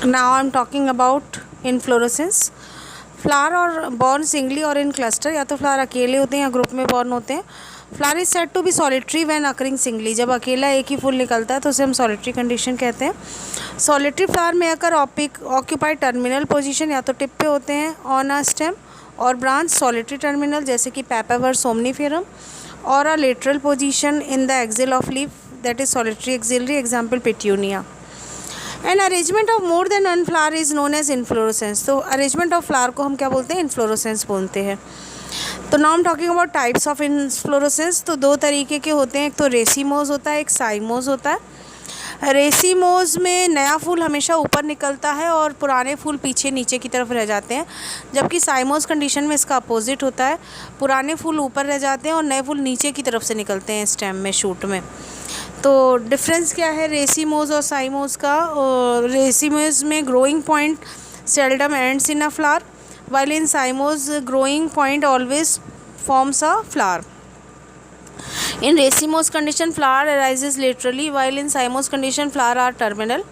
Now I'm talking about inflorescence. Flower और born singly और इन cluster, या तो फ्लावर अकेले होते हैं या ग्रुप में बॉर्न होते हैं. Flower is said to be solitary when occurring singly. जब अकेला एक ही फूल निकलता है तो उसे हम सॉलिटरी कंडीशन कहते हैं. सॉलिटरी फ्लावर में अकर ऑक्यूपाई टर्मिनल पोजीशन, या तो टिप पे होते हैं ऑन अ स्टेम, और ब्रांच सॉलिटरी टर्मिनल जैसे कि पैपावर सोमनीफेरम, और a lateral position in the axil of leaf that is solitary axillary, example petunia. And arrangement of more than one flower is known as inflorescence. तो arrangement of flower को हम क्या बोलते हैं? Inflorescence बोलते हैं. तो नाउ हम talking about types of inflorescence. तो दो तरीके के होते हैं, एक तो रेसीमोज होता है, एक साइमोज होता है. रेसीमोज में नया फूल हमेशा ऊपर निकलता है और पुराने फूल पीछे नीचे की तरफ रह जाते हैं, जबकि साइमोज कंडीशन में इसका अपोजिट होता है. पुराने फूल ऊपर रह जाते हैं और नए फूल नीचे की तरफ से निकलते हैं स्टेम में, शूट में. तो डिफरेंस क्या है रेसीमोज और साइमोज का? रेसीमोज में growing point seldom ends in a flower, while in cymose growing point always forms a flower. In racemose condition flower arises laterally, while in cymose condition flower are terminal.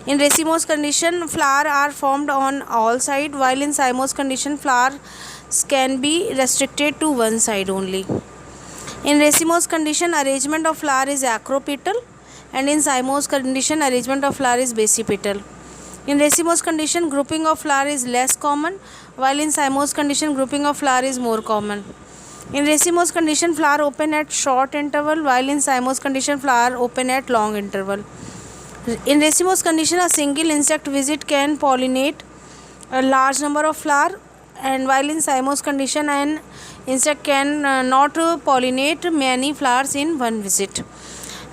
In racemose condition flower are formed on all side, while in cymose condition flowers can be restricted to one side only. In racemose condition arrangement of flower is acropetal, and in cymose condition arrangement of flower is basipetal. In racemose condition grouping of flower is less common, while in cymose condition grouping of flower is more common. In racemose condition flower open at short interval, while in cymose condition flower open at long interval. In racemose condition a single insect visit can pollinate a large number of flower, and while in cymose condition an insect can not pollinate many flowers in one visit.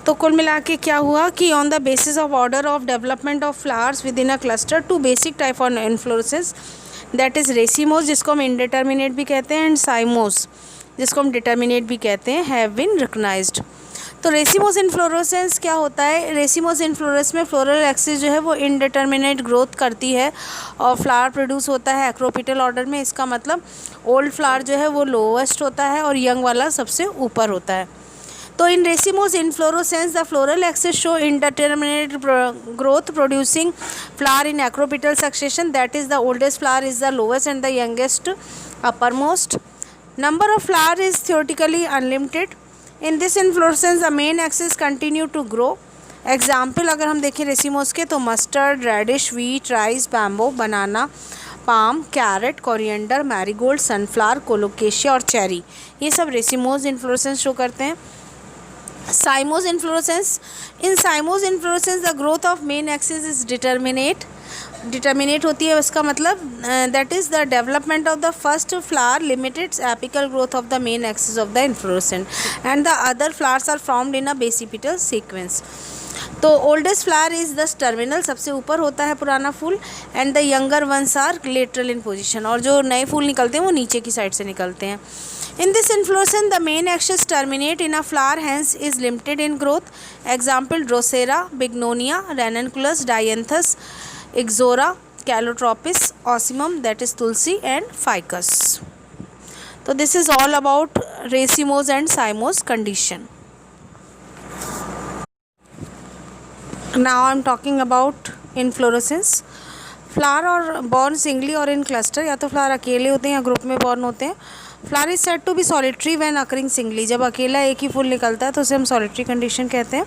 तो कुल मिला के क्या हुआ कि on the basis of order of development of flowers within a cluster two basic type of inflorescence, that is racemose जिसको हम indeterminate भी कहते हैं, एंड साइमोस जिसको हम डिटर्मिनेट भी कहते हैं, हैव बीन रिकग्नाइज्ड. तो रेसीमोस इन्फ्लोरेसेंस क्या होता है? रेसीमोस इन्फ्लोरेंस में फ्लोरल एक्सिस जो है वो इनडिटर्मिनेट ग्रोथ करती है और फ्लावर प्रोड्यूस होता है एक्रोपिटल ऑर्डर में. इसका मतलब ओल्ड फ्लावर जो है वो लोवेस्ट होता है और यंग वाला सबसे ऊपर होता है. तो in racemose inflorescence the floral axis show indeterminate growth producing flower in acropetal succession, that is the oldest flower is the lowest and the youngest uppermost. Number of flower is theoretically unlimited. In this inflorescence the main axis continue to grow. Example अगर हम देखें racemose के तो mustard, radish, wheat, rice, bamboo, banana, palm, carrot, coriander, marigold, sunflower, colocasia और cherry, ये सब racemose inflorescence show करते हैं. Cymose inflorescence. In cymose inflorescence the growth of main axis is determinate होती है. इसका मतलब that is the development of the first flower limited apical growth of the main axis of the inflorescent, and the other flowers are formed in a basipetal sequence. तो oldest flower is the terminal, सबसे ऊपर होता है पुराना फूल, and the younger ones are lateral in position, और जो नए फूल निकलते हैं वो नीचे की साइड से निकलते हैं. In this inflorescence, the main axis terminate in a flower, hence is limited in growth. Example: Drosera, Bignonia, Ranunculus, Dianthus, Ixora, Calotropis, Ocimum, that is Tulsi, and Ficus. So this is all about racemose and cymose condition. Now I am talking about inflorescence. Flower और born singly और इन cluster, या तो flower अकेले होते हैं या group में born होते हैं. Flower is said to be solitary when occurring singly. जब अकेला एक ही फूल निकलता है तो उसे हम सॉलिटरी कंडीशन कहते हैं.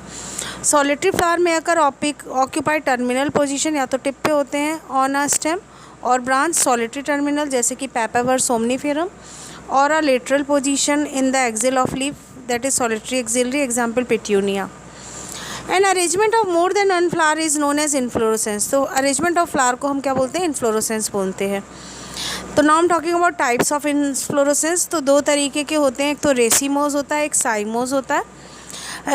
सॉलिटरी फ्लावर में अकर ऑक्यूपाई टर्मिनल पोजीशन, या तो टिप पे होते हैं ऑन अ स्टेम, और ब्रांच सॉलिटरी टर्मिनल जैसे कि पैपावर सोमनीफेरम, और a lateral position in the axil of leaf that is solitary axillary, example petunia. And arrangement of more than one flower is known as inflorescence. तो arrangement of flower को हम क्या बोलते हैं? Inflorescence बोलते हैं. तो नाउ हम talking about types of inflorescence. तो दो तरीके के होते हैं, एक तो रेसीमोज होता है, एक साइमोज होता है.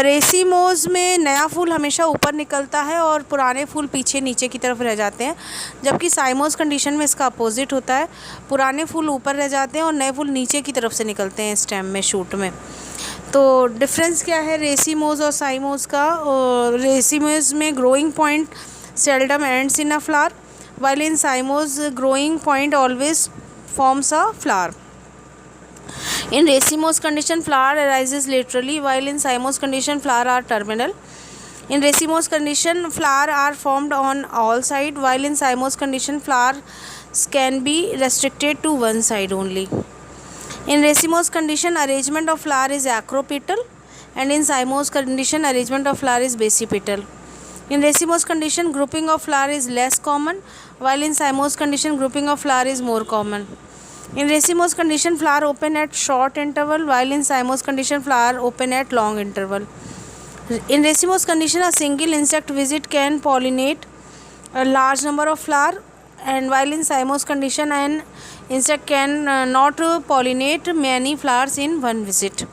रेसीमोज में नया फूल हमेशा ऊपर निकलता है और पुराने फूल पीछे नीचे की तरफ रह जाते हैं, जबकि साइमोज कंडीशन में इसका अपोजिट होता है. पुराने फूल ऊपर रह जाते हैं और नए फूल नीचे की तरफ से निकलते हैं स्टेम में, शूट में. तो डिफरेंस क्या है रेसीमोज और साइमोज का? रेसीमोज में growing point seldom ends in a flower, while in cymose growing point always forms a flower. In racemose condition flower arises laterally, while in cymose condition flower are terminal. In racemose condition, flowers are formed on all sides, while in cymose condition, flowers can be restricted to one side only. In racemose condition, arrangement of flower is acropetal, and in cymose condition, arrangement of flower is basipetal. In racemose condition, grouping of flower is less common, while in cymose condition, grouping of flower is more common. In racemose condition, flower open at short interval, while in cymose condition, flower open at long interval. In racemose condition, a single insect visit can pollinate a large number of flower, and while in cymose condition, an insect can not pollinate many flowers in one visit.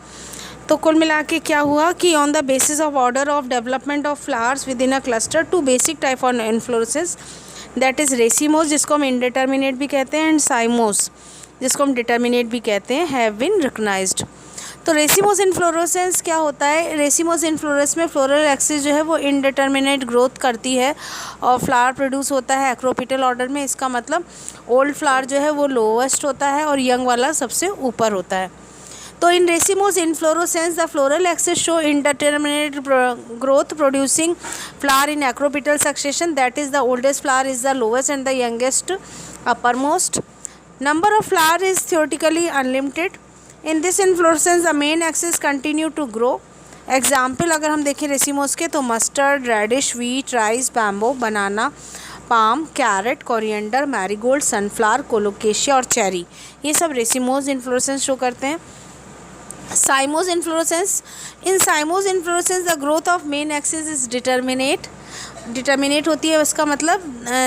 तो कुल मिला के क्या हुआ कि on the basis of order of development of flowers within a cluster two basic type of inflorescence, that is racemose जिसको हम indeterminate भी कहते हैं, एंड साइमोस जिसको हम डिटर्मिनेट भी कहते हैं, हैव बीन रिकग्नाइज्ड. तो रेसीमोस इन्फ्लोरेसेंस क्या होता है? रेसीमोस इन्फ्लोरेंस में फ्लोरल एक्सिस जो है वो इनडिटर्मिनेट ग्रोथ करती है और फ्लावर प्रोड्यूस होता है एक्रोपिटल ऑर्डर में. इसका मतलब ओल्ड फ्लावर जो है वो लोवेस्ट होता है और यंग वाला सबसे ऊपर होता है. तो in racemose inflorescence the floral axis show indeterminate growth producing flower in acropetal succession, that is the oldest flower is the lowest and the youngest uppermost. Number of flower is theoretically unlimited. In this inflorescence the main axis continue to grow. Example अगर हम देखें racemose के तो mustard, radish, wheat, rice, bamboo, banana, palm, carrot, coriander, marigold, sunflower, colocasia और cherry, ये सब racemose inflorescence show करते हैं. Cymose inflorescence, in cymose inflorescence the growth of main axis is determinate होती है. उसका मतलब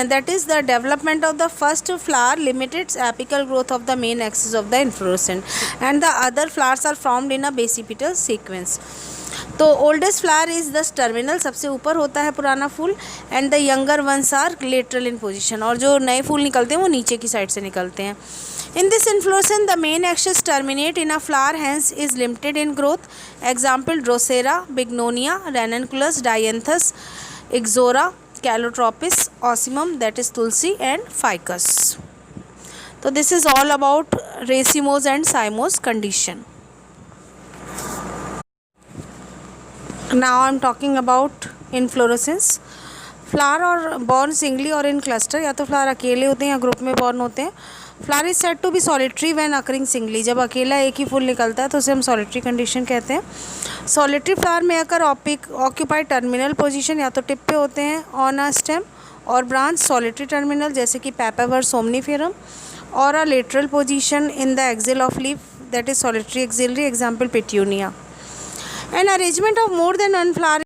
that is the development of the first flower limited apical growth of the main axis of the inflorescent and the other flowers are formed in a basipetal sequence. तो oldest flower is the terminal, सबसे ऊपर होता है पुराना फूल, and the younger ones are lateral in position, और जो नए फूल निकलते हैं वो नीचे की साइड से निकलते हैं. In this inflorescence, the main axis terminate in a flower, hence is limited in growth. Example: Drosera, Bignonia, Ranunculus, Dianthus, Ixora, Calotropis, Ocimum, that is Tulsi, and Ficus. So this is all about racemose and cymose condition. Now I am talking about inflorescence. Flower और born singly और इन cluster, या तो flower अकेले होते हैं या group में born होते हैं. Flower is said to be solitary when occurring singly, जब अकेला एक ही फूल निकलता है तो उसे हम सॉलिटरी कंडीशन कहते हैं. सॉलिटरी फ्लावर में अगर ऑक्यूपाई टर्मिनल पोजीशन, या तो टिप पे होते हैं ऑन अ स्टेम और ब्रांच, सॉलिटरी टर्मिनल जैसे कि पैपावर, सोमनीफेरम, और a lateral position in the axil of leaf, that is solitary axillary, example petunia. An arrangement of more than one flower